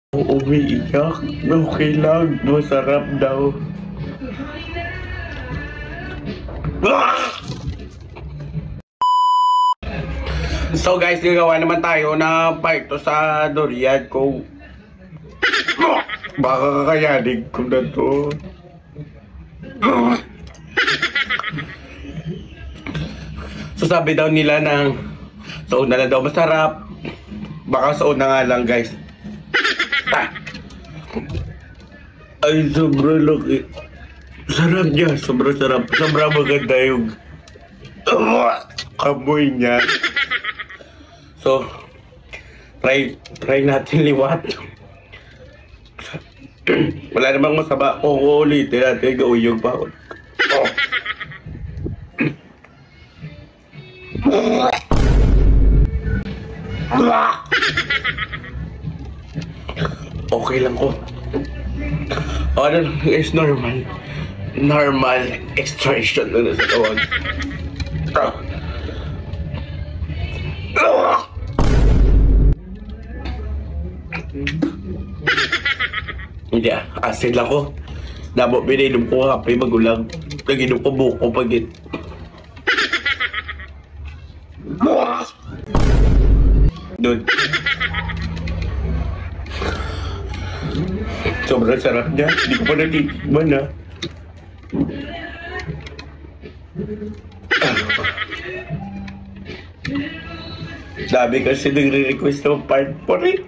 Umiiyak. Okay lang. Masarap daw. So guys, gagawa naman tayo na part to sa durian ko. Baka kakayanin ko na to. So sabi daw nila ng sa una na daw masarap. Baka sa una nga lang guys. Ay, sobrang laki. Sarap niya. Sobrang sarap. Sobrang maganda yung kamoy niya. So, try natin liwat. Wala namang masama kung ulitin natin gawin pa. Okay lang ko. Ano is normal. Normal extraction na sa tawag. Hindi asin lang ko. Damo pinainom ko kape magulang. Naginom ko buko pagit. Doon. Sobrang sarap niya. Hindi ko pa natitikman na. Dami kasi nagre-request ng part 4 eh.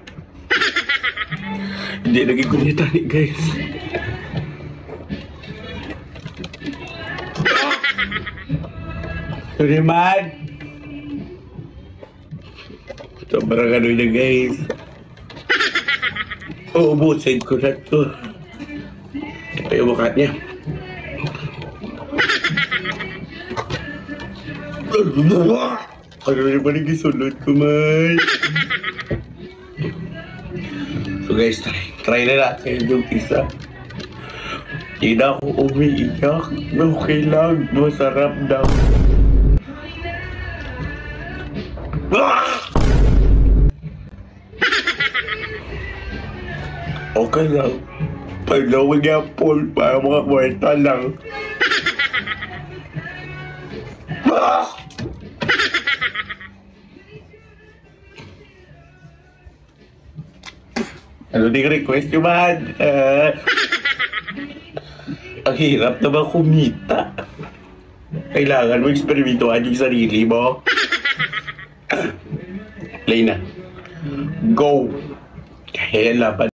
Hindi naging kunita ni guys. Sorry man. Sobrang ano niya guys. Uubusin ko na to. Ito yung mukha niya. Ano rin ba nagisulot ko man? So guys, try na natin yung isa. Hindi na ako umiiyak. Okay lang. Masarap daw. Okay lang. Paglawan niya Paul para mga kwarta lang. Ano din request nyo man? Ang hirap naman kumita. Kailangan mo eksperimentuhan yung sarili mo. Play na. Go! Kaya laban.